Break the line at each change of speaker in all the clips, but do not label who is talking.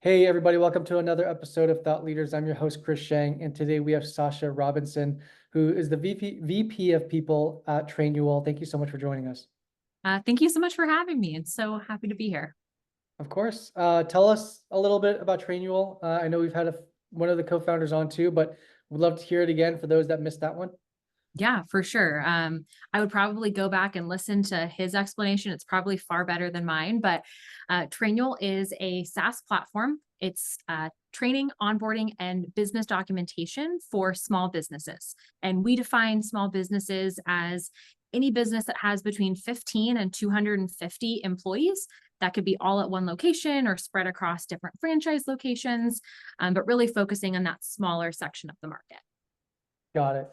Hey, everybody, welcome to another episode of Thought Leaders. I'm your host, Chris Shang, and today we have Sasha Robinson, who is the VP of People at Trainual. Thank you so much for joining us.
Thank you so much for having me. It's so happy to be here.
Of course. Tell us a little bit about Trainual. I know we've had one of the co-founders on too, but we'd love to hear it again for those that missed that one.
Yeah, for sure. I would probably go back and listen to his explanation. It's probably far better than mine, but Trainual is a SaaS platform. It's training, onboarding, and business documentation for small businesses. And we define small businesses as any business that has between 15 and 250 employees. That could be all at one location or spread across different franchise locations, but really focusing on that smaller section of the market.
Got it.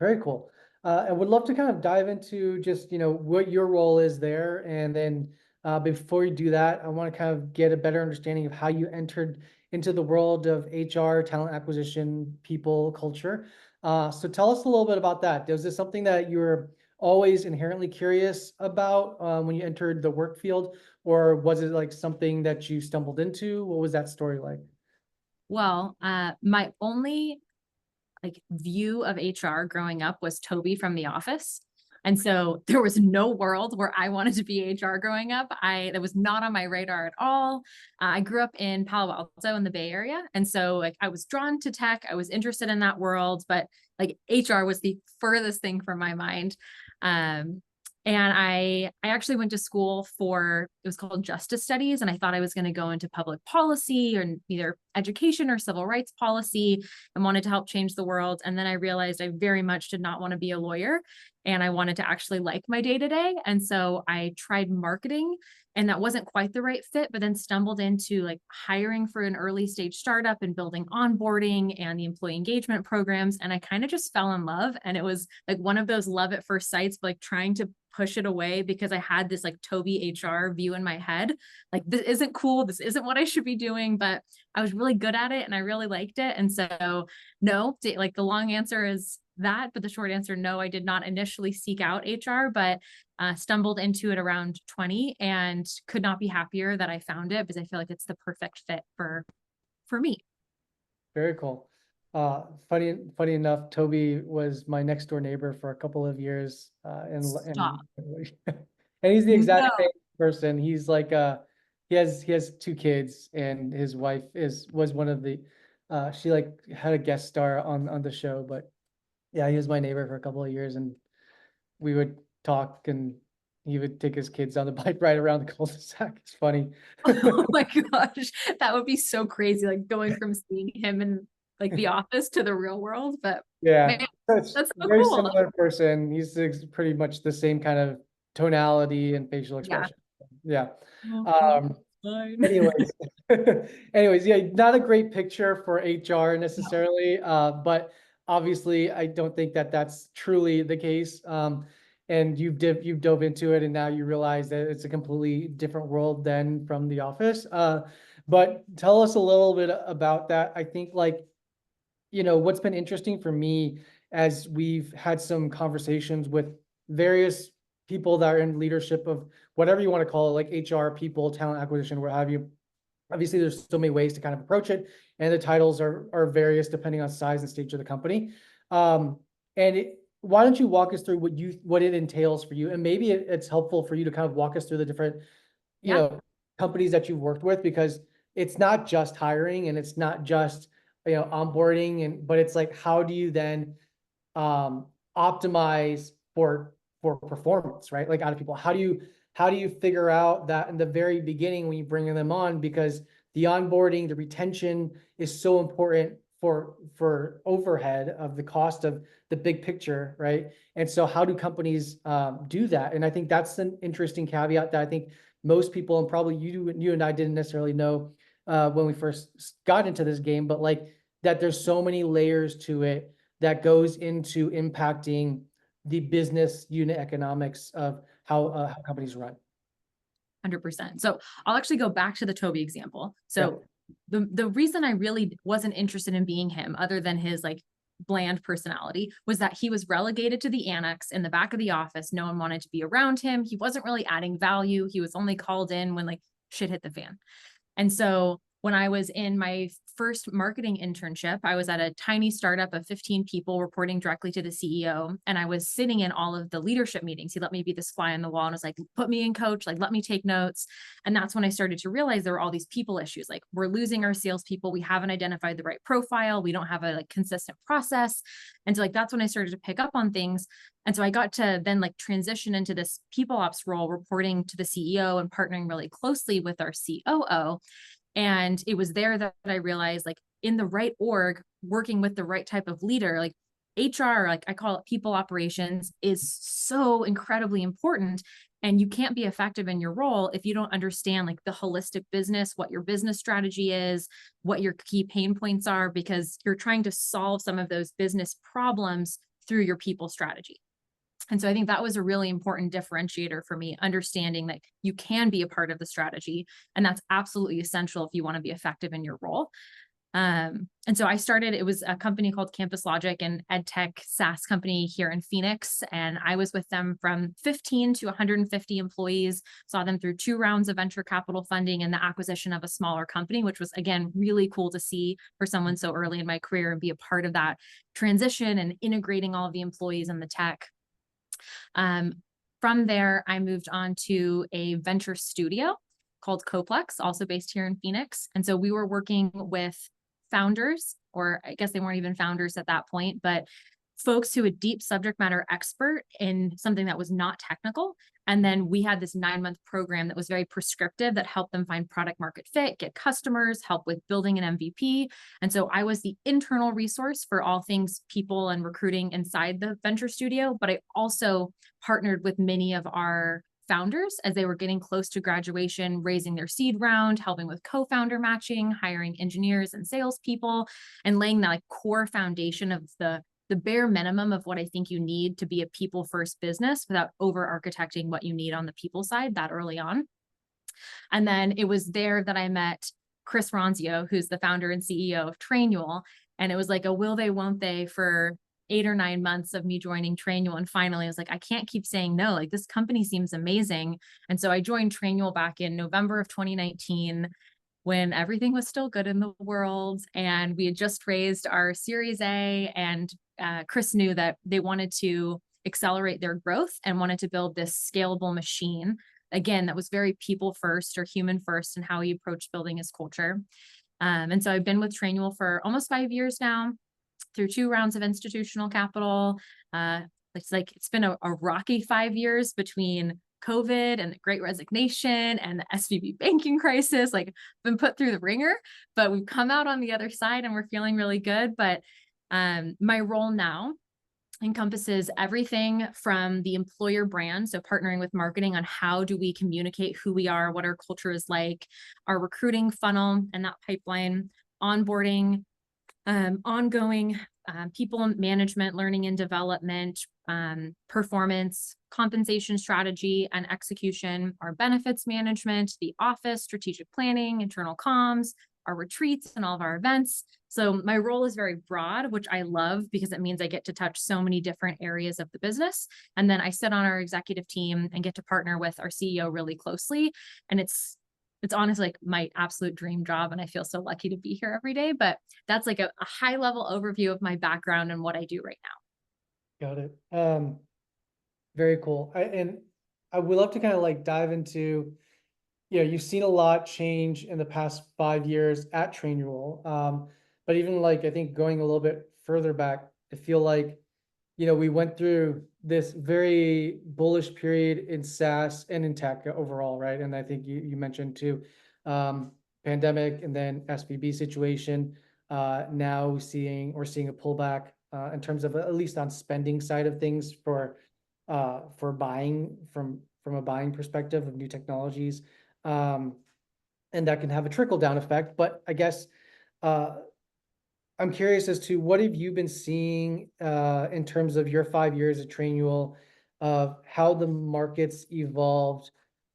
Very cool. I would love to kind of dive into just, what your role is there. And then before you do that, I want to kind of get a better understanding of how you entered into the world of HR, talent acquisition, people, culture. So tell us a little bit about that. Was this something that you were always inherently curious about when you entered the work field, or was it like something that you stumbled into? What was that story like?
Well, my only view of HR growing up was Toby from The Office. And so there was no world where I wanted to be HR growing up. That was not on my radar at all. I grew up in Palo Alto in the Bay Area. And so I was drawn to tech. I was interested in that world, but HR was the furthest thing from my mind. And I actually went to school it was called Justice Studies. And I thought I was going to go into public policy or either education or civil rights policy and wanted to help change the world. And then I realized I very much did not want to be a lawyer and I wanted to actually like my day to day. And so I tried marketing and that wasn't quite the right fit, but then stumbled into hiring for an early stage startup and building onboarding and the employee engagement programs. And I kind of just fell in love. And it was one of those love at first sights, trying to push it away because I had this Toby HR view in my head. This isn't cool. This isn't what I should be doing, but I was really good at it and I really liked it. And so no, the long answer is that, but the short answer, no, I did not initially seek out HR, but stumbled into it around 20 and could not be happier that I found it because I feel like it's the perfect fit for me.
Very cool. Funny enough, Toby was my next door neighbor for a couple of years,
Stop.
and he's the exact
No.
same person. He's he has two kids, and his wife was one of the, she had a guest star on the show, but yeah, he was my neighbor for a couple of years, and we would talk, and he would take his kids on the bike ride around the cul-de-sac. It's funny.
Oh my gosh, that would be so crazy, going from seeing him in the office to the real world. But
Yeah,
man,
that's
that's so
very
cool.
similar person. Pretty much the same kind of tonality and facial
Yeah.
expression. Yeah.
Oh, well,
Um,
fine.
anyways, anyways, yeah, not a great picture for HR necessarily, but obviously I don't think that that's truly the case. And you've dove into it, and now you realize that it's a completely different world than from the office. But tell us a little bit about that. I think what's been interesting for me as we've had some conversations with various people that are in leadership of whatever you want to call it, like HR, people, talent acquisition, what have you. Obviously, there's so many ways to kind of approach it, and the titles are various depending on size and stage of the company. Why don't you walk us through what it entails for you, and maybe it's helpful for you to kind of walk us through the different,
Yeah.
companies that you've worked with, because it's not just hiring and it's not just onboarding, but it's how do you then optimize for performance, right? Out of people, how do you figure out that in the very beginning when you bring them on, because the onboarding, the retention is so important for overhead of the cost of the big picture, right? And so how do companies do that? And I think that's an interesting caveat that I think most people, and probably you and I didn't necessarily know when we first got into this game, but that there's so many layers to it that goes into impacting the business unit economics of how companies run.
100%. So I'll actually go back to the Toby example.
Yeah.
So the reason I really wasn't interested in being him, other than his bland personality, was that he was relegated to the annex in the back of the office. No one wanted to be around him. He wasn't really adding value. He was only called in when shit hit the fan. And so when I was in my first marketing internship, I was at a tiny startup of 15 people reporting directly to the CEO. And I was sitting in all of the leadership meetings. He let me be this fly on the wall and was like, put me in, coach, like, let me take notes. And that's when I started to realize there were all these people issues. Like, we're losing our salespeople. We haven't identified the right profile. We don't have a like consistent process. And so like, that's when I started to pick up on things. And so I got to then like transition into this people ops role, reporting to the CEO and partnering really closely with our COO. And it was there that I realized, like, in the right org, working with the right type of leader, like HR, like I call it people operations, is so incredibly important. And you can't be effective in your role if you don't understand like the holistic business, what your business strategy is, what your key pain points are, because you're trying to solve some of those business problems through your people strategy. And so I think that was a really important differentiator for me, understanding that you can be a part of the strategy. And that's absolutely essential if you want to be effective in your role. And so I started, it was a company called Campus Logic, an ed tech SaaS company here in Phoenix. And I was with them from 15 to 150 employees, saw them through 2 rounds of venture capital funding and the acquisition of a smaller company, which was, again, really cool to see for someone so early in my career and be a part of that transition and integrating all of the employees and the tech. From there, I moved on to a venture studio called Coplex, also based here in Phoenix. And so we were working with founders, or I guess they weren't even founders at that point, but folks who a deep subject matter expert in something that was not technical. And then we had this 9-month program that was very prescriptive that helped them find product market fit, get customers, help with building an MVP. And so I was the internal resource for all things people and recruiting inside the venture studio, but I also partnered with many of our founders as they were getting close to graduation, raising their seed round, helping with co-founder matching, hiring engineers and salespeople, and laying that like core foundation of the bare minimum of what I think you need to be a people first business without over architecting what you need on the people side that early on. And then it was there that I met Chris Ronzio, who's the founder and CEO of Trainual. And it was like a will they, won't they for 8 or 9 months of me joining Trainual. And finally, I was like, I can't keep saying no. Like, this company seems amazing. And so I joined Trainual back in November of 2019, when everything was still good in the world. And we had just raised our Series A, and Chris knew that they wanted to accelerate their growth and wanted to build this scalable machine, again, that was very people first or human first in how he approached building his culture. And so I've been with Trainual for almost 5 years now, through 2 rounds of institutional capital. It's been a rocky 5 years between COVID and the Great Resignation and the SVB banking crisis. Like, been put through the ringer, but we've come out on the other side and we're feeling really good. But my role now encompasses everything from the employer brand, so partnering with marketing on how do we communicate who we are, what our culture is like, our recruiting funnel and that pipeline, onboarding, ongoing people management, learning and development, performance, compensation strategy and execution, our benefits management, the office, strategic planning, internal comms, our retreats and all of our events. So my role is very broad, which I love because it means I get to touch so many different areas of the business. And then I sit on our executive team and get to partner with our CEO really closely. And it's honestly like my absolute dream job. And I feel so lucky to be here every day. But that's like a high level overview of my background and what I do right now.
Got it. Very cool. And I would love to kind of like dive into, you've seen a lot change in the past 5 years at Trainual. But even like, I think going a little bit further back, I feel like, we went through this very bullish period in SaaS and in tech overall, right? And I think you mentioned too, pandemic and then SVB situation. Now we're seeing a pullback in terms of at least on spending side of things for buying from a buying perspective of new technologies. And that can have a trickle down effect. But I guess I'm curious as to what have you been seeing in terms of your 5 years at Trainual, of how the market's evolved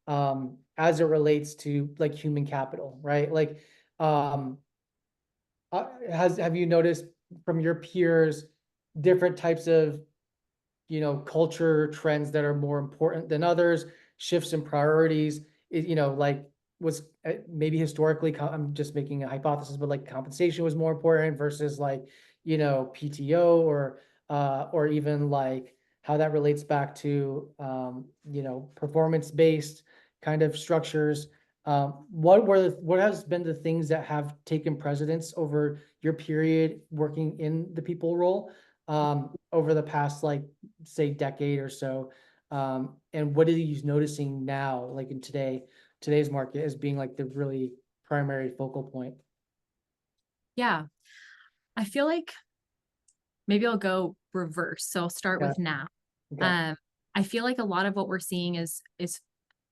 as it relates to like human capital, right? Like, have you noticed from your peers different types of culture trends that are more important than others, shifts in priorities? Like was maybe historically, I'm just making a hypothesis, but like compensation was more important versus like, PTO or even like how that relates back to, performance-based kind of structures. What has been the things that have taken precedence over your period working in the people role, over the past, like, say, decade or so? And what are you noticing now, like in today's market, as being like the really primary focal point?
Yeah. I feel like maybe I'll go reverse. So I'll start
Okay.
with now.
Okay.
Um, I feel like a lot of what we're seeing is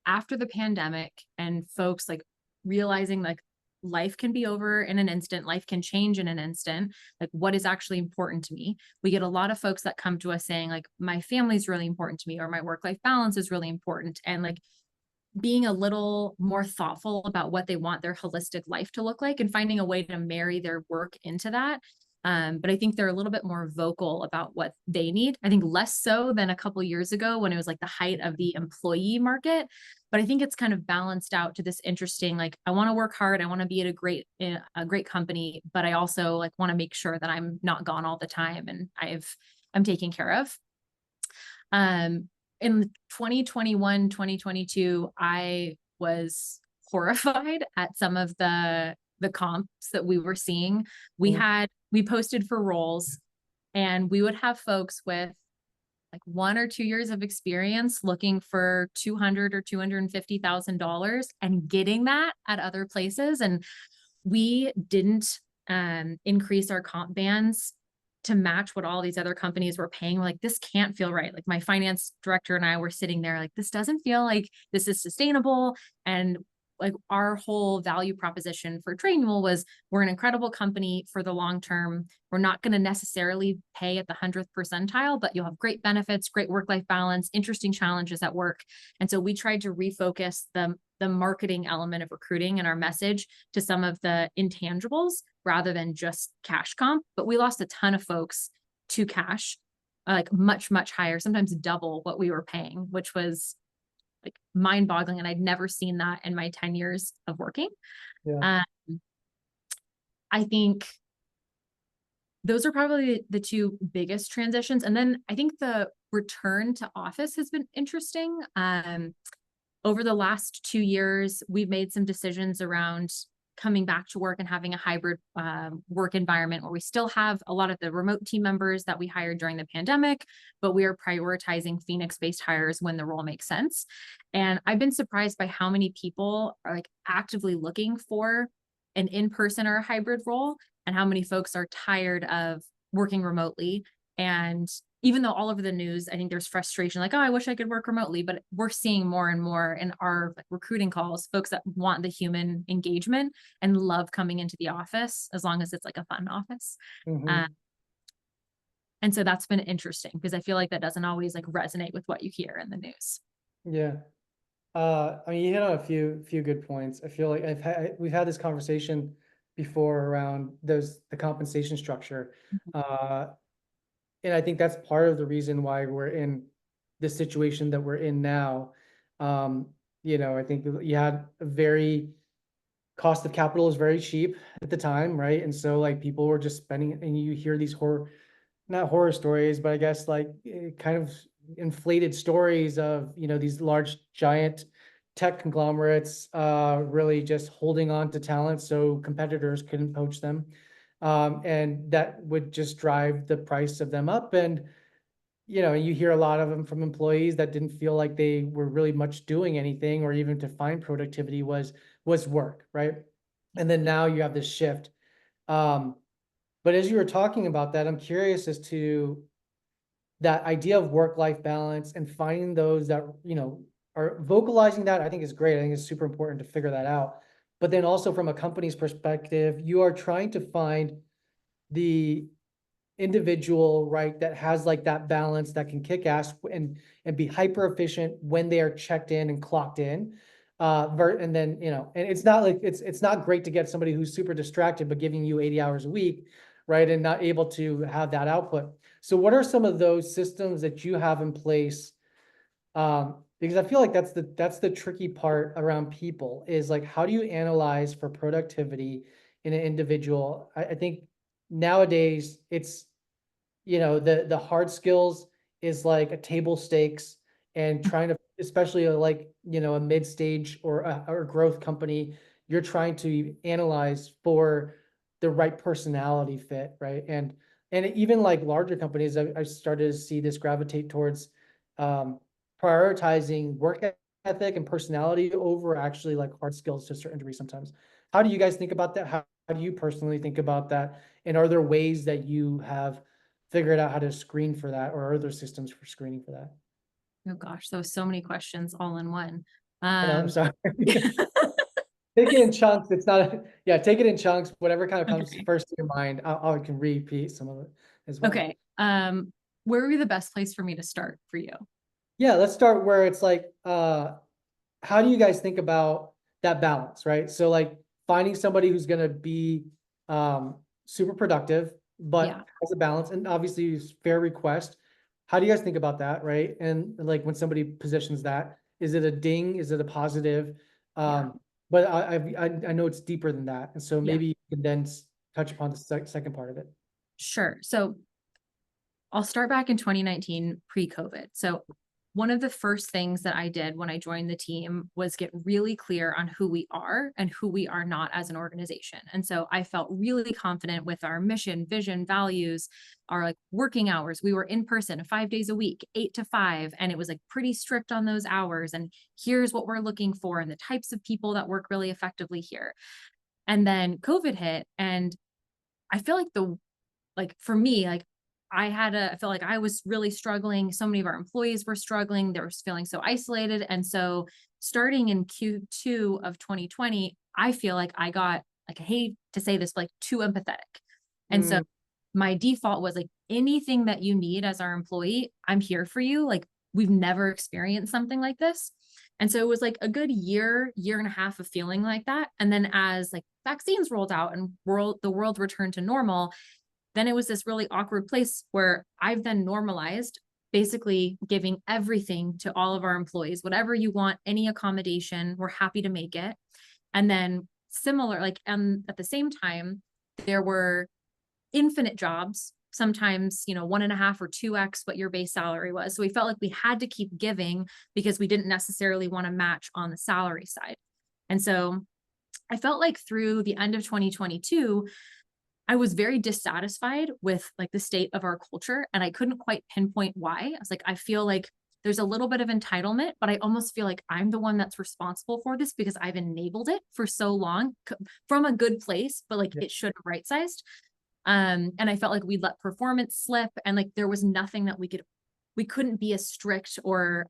after the pandemic and folks like realizing like life can be over in an instant, life can change in an instant. Like, what is actually important to me? We get a lot of folks that come to us saying, like, my family is really important to me, or my work life balance is really important. And like, being a little more thoughtful about what they want their holistic life to look like and finding a way to marry their work into that. But I think they're a little bit more vocal about what they need. I think less so than a couple years ago when it was like the height of the employee market. But I think it's kind of balanced out to this interesting, like, I want to work hard. I want to be at a great company, but I also like want to make sure that I'm not gone all the time and I'm taken care of. Um, in 2021, 2022, I was horrified at some of the comps that we were seeing.
Mhm.
We posted for roles and we would have folks with like 1 or 2 years of experience looking for 200 or $250,000 and getting that at other places. And we didn't increase our comp bands to match what all these other companies were paying. We're like, this can't feel right. Like, my finance director and I were sitting there like, this doesn't feel like this is sustainable. And like, our whole value proposition for Trainual was, we're an incredible company for the long term. We're not going to necessarily pay at the 100th percentile, but you'll have great benefits, great work-life balance, interesting challenges at work. And so we tried to refocus the marketing element of recruiting and our message to some of the intangibles rather than just cash comp. But we lost a ton of folks to cash, like much, much higher, sometimes double what we were paying, which was like mind boggling. And I'd never seen that in my 10 years of working.
Yeah.
Um, I think those are probably the two biggest transitions. And then I think the return to office has been interesting. Over the last 2 years, we've made some decisions around coming back to work and having a hybrid work environment where we still have a lot of the remote team members that we hired during the pandemic, but we are prioritizing Phoenix-based hires when the role makes sense. And I've been surprised by how many people are like actively looking for an in-person or a hybrid role, and how many folks are tired of working remotely. And even though all over the news, I think there's frustration, like, oh, I wish I could work remotely, but we're seeing more and more in our recruiting calls, folks that want the human engagement and love coming into the office as long as it's like a fun office.
Hmm.
And so that's been interesting because I feel like that doesn't always like resonate with what you hear in the news.
Yeah. I mean, you hit on a few good points. I feel like we've had this conversation before around the compensation structure. Uh, and I think that's part of the reason why we're in the situation that we're in now. Um, I think you had a very cost of capital is very cheap at the time, right? And so like people were just spending, and you hear these not horror stories, but I guess like kind of inflated stories of, these large giant tech conglomerates really just holding on to talent so competitors couldn't poach them. And that would just drive the price of them up. And, you hear a lot of them from employees that didn't feel like they were really much doing anything, or even to find productivity was work, right? And then now you have this shift. Um, but as you were talking about that, I'm curious as to that idea of work-life balance and finding those that, are vocalizing that. I think is great. I think it's super important to figure that out. But then also from a company's perspective, you are trying to find the individual, right, that has like that balance, that can kick ass and be hyper efficient when they are checked in and clocked in. And then, and it's not like it's not great to get somebody who's super distracted, but giving you 80 hours a week, right, and not able to have that output. So what are some of those systems that you have in place, Because I feel like that's the tricky part around people is like, how do you analyze for productivity in an individual? I think nowadays it's, the hard skills is like a table stakes, and trying to, especially like, a mid-stage or growth company, you're trying to analyze for the right personality fit, right? And even like larger companies, I started to see this gravitate towards um, prioritizing work ethic and personality over actually like hard skills to a certain degree sometimes. How do you guys think about that? How do you personally think about that? And are there ways that you have figured out how to screen for that, or are there systems for screening for that?
Oh gosh, so so many questions all in one.
I know, I'm
Um,
sorry. Take it in chunks. It's not, yeah, take it in chunks, whatever kind of comes
okay.
first to your mind. I can repeat some of it as well.
Okay. Where would be the best place for me to start for you?
Yeah, let's start where it's like, how do you guys think about that balance, right? So like finding somebody who's gonna be super productive,
Yeah.
but has a balance, and obviously it's fair request. How do you guys think about that, right? And like when somebody positions that, is it a ding? Is it a positive?
Yeah.
But I know it's deeper than that, and so
Yeah.
maybe you can then touch upon the second part of it.
Sure. So I'll start back in 2019 pre-COVID. So one of the first things that I did when I joined the team was get really clear on who we are and who we are not as an organization. And so I felt really confident with our mission, vision, values, our like working hours. We were in person 5 days a week, 8 to 5, and it was like pretty strict on those hours. And here's what we're looking for and the types of people that work really effectively here. And then COVID hit, and I feel like for me, like I felt like I was really struggling. So many of our employees were struggling. They were feeling so isolated. And so starting in Q2 of 2020, I feel like I got, like, I hate to say this, but like too empathetic. And so
Mm,
my default was like, anything that you need as our employee, I'm here for you. Like, we've never experienced something like this. And so it was like a good year and a half of feeling like that. And then as like vaccines rolled out and the world returned to normal, then it was this really awkward place where I've then normalized basically giving everything to all of our employees, whatever you want, any accommodation, we're happy to make it. And then similar, like, at the same time, there were infinite jobs, sometimes, 1.5 or 2x what your base salary was. So we felt like we had to keep giving because we didn't necessarily want to match on the salary side. And so I felt like through the end of 2022, I was very dissatisfied with like the state of our culture, and I couldn't quite pinpoint why. I was like, I feel like there's a little bit of entitlement, but I almost feel like I'm the one that's responsible for this because I've enabled it for so long from a good place, but like
yeah.
it should have right sized. And I felt like we'd let performance slip, and like there was nothing that we couldn't be as strict or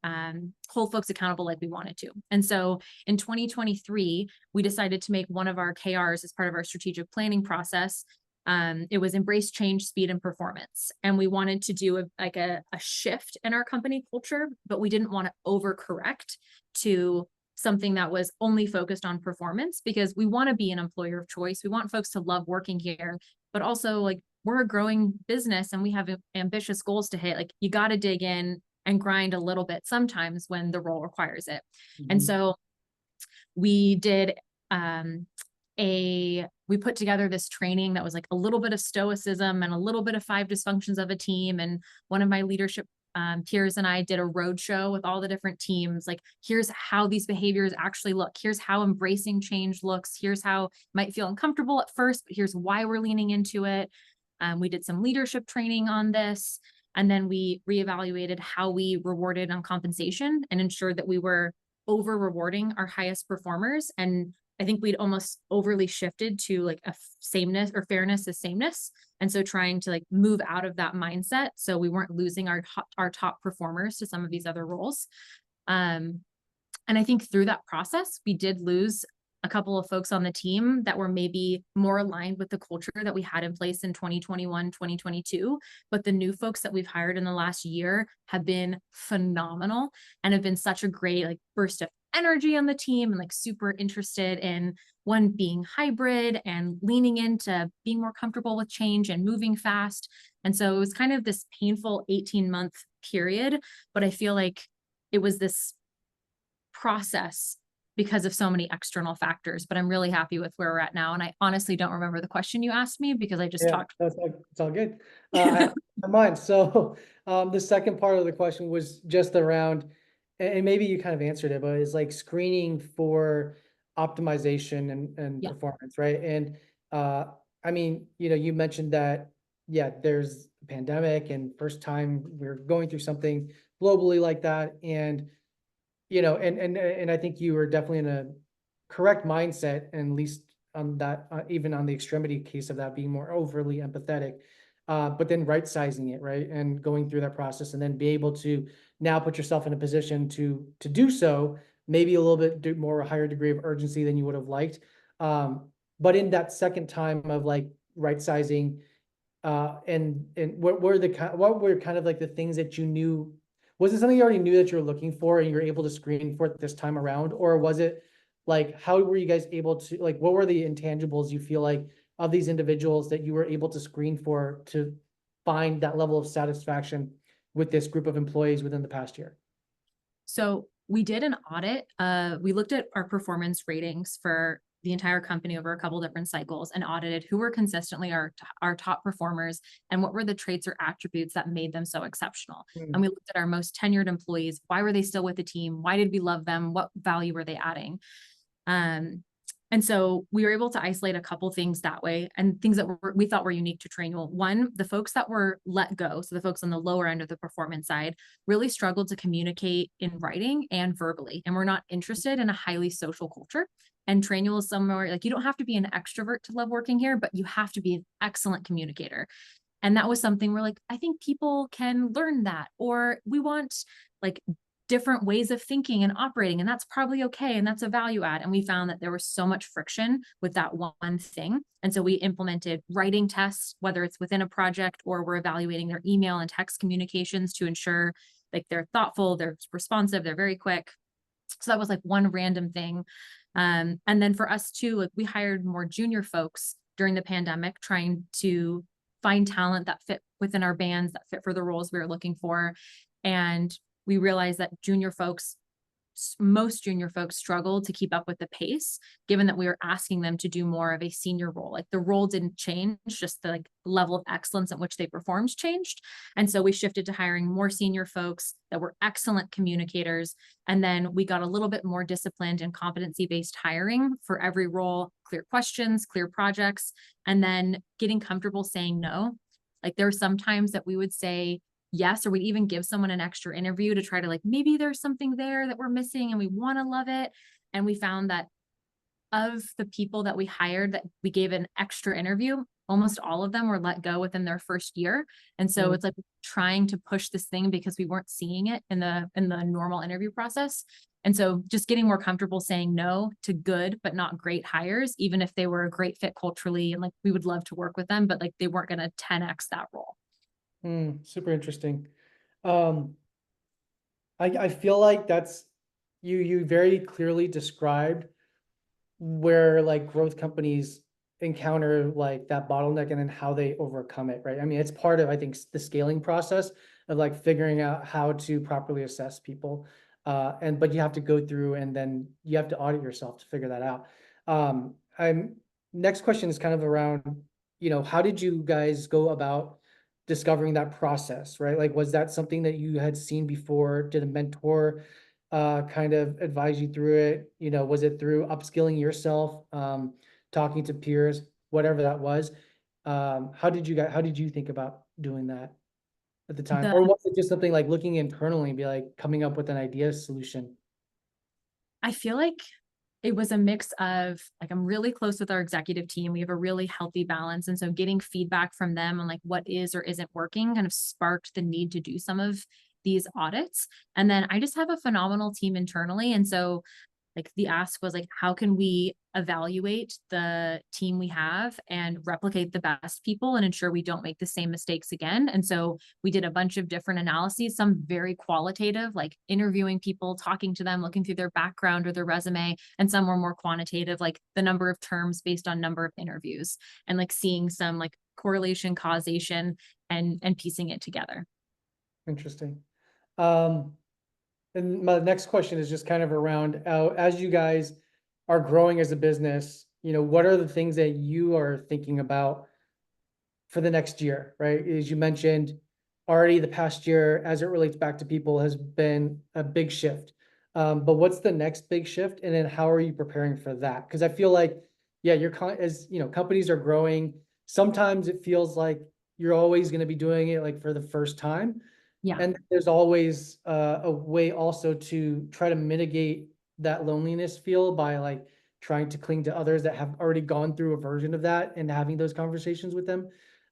hold folks accountable like we wanted to. And so in 2023, we decided to make one of our KRs as part of our strategic planning process. It was embrace change, speed, and performance. And we wanted to do a shift in our company culture, but we didn't want to overcorrect to something that was only focused on performance, because we want to be an employer of choice. We want folks to love working here, but also like we're a growing business and we have ambitious goals to hit. Like you got to dig in and grind a little bit sometimes when the role requires it. And
Mhm.
so we did we put together this training that was like a little bit of stoicism and a little bit of 5 dysfunctions of a team. And one of my leadership peers and I did a road show with all the different teams. Like, here's how these behaviors actually look. Here's how embracing change looks. Here's how it might feel uncomfortable at first, but here's why we're leaning into it. We did some leadership training on this. And then we reevaluated how we rewarded on compensation and ensured that we were over rewarding our highest performers. And I think we'd almost overly shifted to like a sameness or fairness is sameness. And so trying to like move out of that mindset so we weren't losing our top performers to some of these other roles. And I think through that process, we did lose a couple of folks on the team that were maybe more aligned with the culture that we had in place in 2021, 2022. But the new folks that we've hired in the last year have been phenomenal and have been such a great like burst of energy on the team and like super interested in one being hybrid and leaning into being more comfortable with change and moving fast. And so it was kind of this painful 18-month period, but I feel like it was this process because of so many external factors, but I'm really happy with where we're at now. And I honestly don't remember the question you asked me because I just
Yeah,
talked.
it's all good. I have mine. So the second part of the question was just around, and maybe you kind of answered it, but it's like screening for optimization and
Yeah.
performance, right? And uh, I mean, you mentioned that, yeah, there's a pandemic and first time we're going through something globally like that. And and I think you were definitely in a correct mindset, and at least on that, even on the extremity case of that being more overly empathetic, but then right sizing it, right, and going through that process, and then be able to now put yourself in a position to do so, maybe a little bit more higher degree of urgency than you would have liked, but in that second time of like right sizing, and what were kind of like the things that you knew? Was it something you already knew that you were looking for and you were able to screen for it this time around? Or was it like, how were you guys able to, like, what were the intangibles you feel like of these individuals that you were able to screen for to find that level of satisfaction with this group of employees within the past year?
So we did an audit. We looked at our performance ratings for the entire company over a couple different cycles and audited who were consistently our top performers and what were the traits or attributes that made them so exceptional. And
Mm,
we looked at our most tenured employees. Why were they still with the team? Why did we love them? What value were they adding? Um, and so we were able to isolate a couple things that way and things that we thought were unique to Trainual. One, the folks that were let go, so the folks on the lower end of the performance side, really struggled to communicate in writing and verbally, and we're not interested in a highly social culture. And Trainual is somewhere like you don't have to be an extrovert to love working here, but you have to be an excellent communicator. And that was something where like, I think people can learn that, or we want like different ways of thinking and operating, and that's probably okay. And that's a value add. And we found that there was so much friction with that one thing. And so we implemented writing tests, whether it's within a project or we're evaluating their email and text communications to ensure like they're thoughtful, they're responsive, they're very quick. So that was like one random thing. And then for us too, like we hired more junior folks during the pandemic, trying to find talent that fit within our bands, that fit for the roles we were looking for. And we realized that most junior folks struggled to keep up with the pace, given that we were asking them to do more of a senior role. Like the role didn't change, just the like level of excellence at which they performed changed. And so we shifted to hiring more senior folks that were excellent communicators. And then we got a little bit more disciplined and competency-based hiring for every role, clear questions, clear projects, and then getting comfortable saying no. Like there were some times that we would say yes, or we'd even give someone an extra interview to try to like, maybe there's something there that we're missing and we want to love it. And we found that of the people that we hired that we gave an extra interview, almost all of them were let go within their first year. And so
mm,
it's like trying to push this thing because we weren't seeing it in the normal interview process. And so just getting more comfortable saying no to good but not great hires, even if they were a great fit culturally and like we would love to work with them, but like they weren't going to 10x that role.
super interesting. Um, I feel like that's you very clearly described where like growth companies encounter like that bottleneck and then how they overcome it, right? I mean, it's part of, I think, the scaling process of like figuring out how to properly assess people. But you have to go through and then you have to audit yourself to figure that out. I'm Next question is kind of around, how did you guys go about discovering that process, right? Like, was that something that you had seen before? Did a mentor kind of advise you through it? Was it through upskilling yourself, talking to peers, whatever that was? How did you think about doing that at the time?
The
Or was it just something like looking internally and be like coming up with an idea solution?
I feel like it was a mix of like I'm really close with our executive team. We have a really healthy balance. And so getting feedback from them on like what is or isn't working kind of sparked the need to do some of these audits. And then I just have a phenomenal team internally. And so like the ask was like, how can we evaluate the team we have and replicate the best people and ensure we don't make the same mistakes again? And so we did a bunch of different analyses, some very qualitative, like interviewing people, talking to them, looking through their background or their resume, and some were more quantitative, like the number of terms based on number of interviews and like seeing some like correlation, causation, and piecing it together.
Interesting. Um, And my next question is just kind of around, as you guys are growing as a business, what are the things that you are thinking about for the next year, right? As you mentioned, already the past year, as it relates back to people, has been a big shift. But what's the next big shift? And then how are you preparing for that? Because I feel like, yeah, as companies are growing, sometimes it feels like you're always going to be doing it like for the first time.
Yeah.
And there's always a way also to try to mitigate that loneliness feel by like trying to cling to others that have already gone through a version of that and having those conversations with them,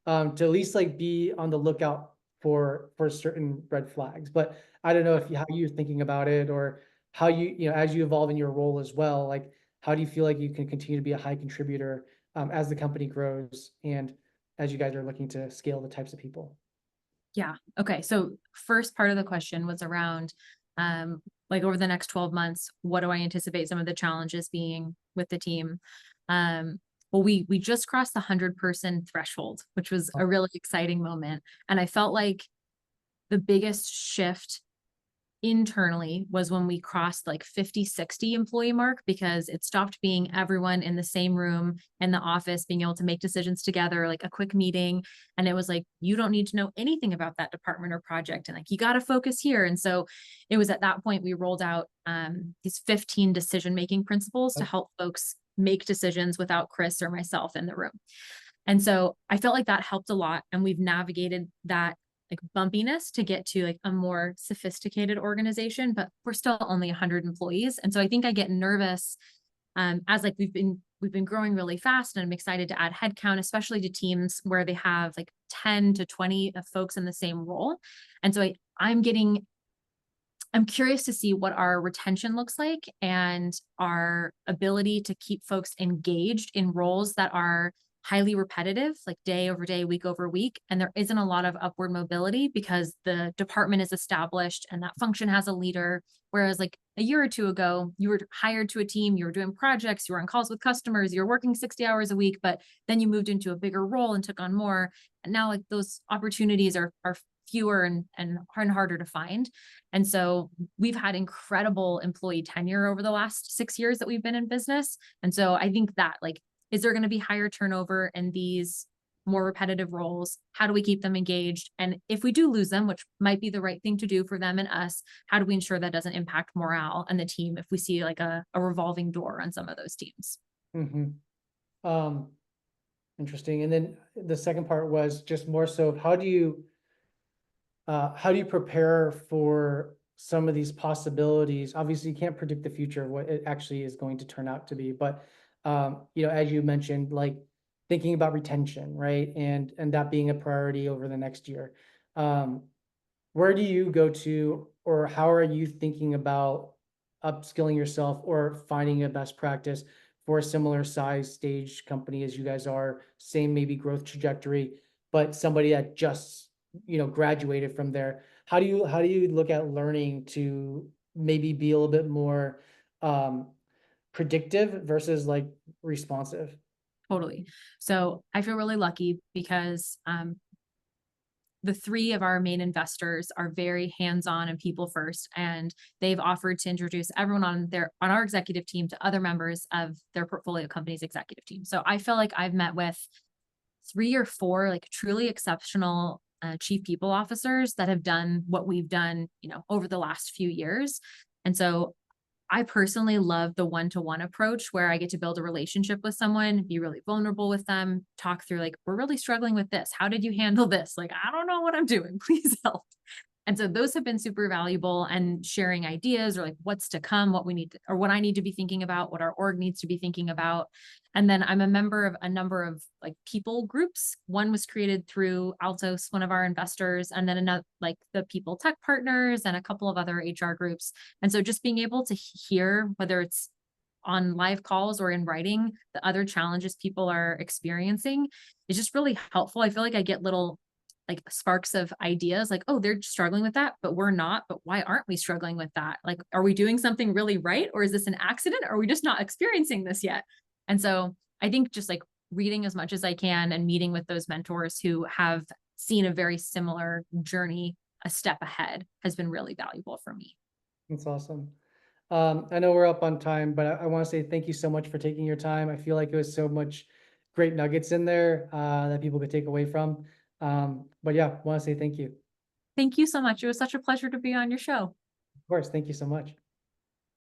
to at least like be on the lookout for certain red flags. But I don't know if how you're thinking about it, or how as you evolve in your role as well, like how do you feel like you can continue to be a high contributor as the company grows and as you guys are looking to scale the types of people?
Yeah. Okay. So first part of the question was around, like over the next 12 months, what do I anticipate some of the challenges being with the team? Well, we just crossed the 100-person threshold, which was a really exciting moment. And I felt like the biggest shift internally was when we crossed like 50, 60 employee mark, because it stopped being everyone in the same room in the office being able to make decisions together, like a quick meeting. And it was like, you don't need to know anything about that department or project. And like, you got to focus here. And so it was at that point we rolled out these 15 decision-making principles to help folks make decisions without Chris or myself in the room. And so I felt like that helped a lot. And we've navigated that like bumpiness to get to like a more sophisticated organization, but we're still only 100 employees. And so I think I get nervous as like we've been growing really fast, and I'm excited to add headcount, especially to teams where they have like 10 to 20 of folks in the same role. And so I'm curious to see what our retention looks like and our ability to keep folks engaged in roles that are highly repetitive, like day over day, week over week. And there isn't a lot of upward mobility because the department is established and that function has a leader. Whereas like a year or two ago, you were hired to a team, you were doing projects, you were on calls with customers, you were working 60 hours a week, but then you moved into a bigger role and took on more. And now like those opportunities are fewer and harder to find. And so we've had incredible employee tenure over the last 6 years that we've been in business. And so I think that like, is there going to be higher turnover in these more repetitive roles? How do we keep them engaged? And if we do lose them, which might be the right thing to do for them and us, how do we ensure that doesn't impact morale and the team if we see like a revolving door on some of those teams?
Mm-hmm. Um, Interesting. And then the second part was just more so of how do you prepare for some of these possibilities? Obviously, you can't predict the future, what it actually is going to turn out to be. But as you mentioned, like thinking about retention, right? And that being a priority over the next year. Um, where do you go to, or how are you thinking about upskilling yourself or finding a best practice for a similar size stage company as you guys are, same maybe growth trajectory, but somebody that just graduated from there? How do you look at learning to maybe be a little bit more um predictive versus like responsive?
Totally. So I feel really lucky because the three of our main investors are very hands-on and people first, and they've offered to introduce everyone on our executive team to other members of their portfolio company's executive team. So I feel like I've met with 3 or 4 like truly exceptional chief people officers that have done what we've done, over the last few years. And so I personally love the one-to-one approach where I get to build a relationship with someone, be really vulnerable with them, talk through like, we're really struggling with this. How did you handle this? Like, I don't know what I'm doing. Please help. And so those have been super valuable, and sharing ideas or like what's to come, what we need to, or what I need to be thinking about, what our org needs to be thinking about. And then I'm a member of a number of like people groups. One was created through Altos, one of our investors, and then another like the people tech partners and a couple of other HR groups. And so just being able to hear, whether it's on live calls or in writing, the other challenges people are experiencing is just really helpful. I feel like I get little like sparks of ideas like, oh, they're struggling with that, but we're not. But why aren't we struggling with that? Like, are we doing something really right? Or is this an accident? Or are we just not experiencing this yet? And so I think just like reading as much as I can and meeting with those mentors who have seen a very similar journey a step ahead has been really valuable for me.
That's awesome. I know we're up on time, but I want to say thank you so much for taking your time. I feel like it was so much great nuggets in there that people could take away from. But yeah, want to say thank you.
Thank you so much. It was such a pleasure to be on your show.
Of course, thank you so much.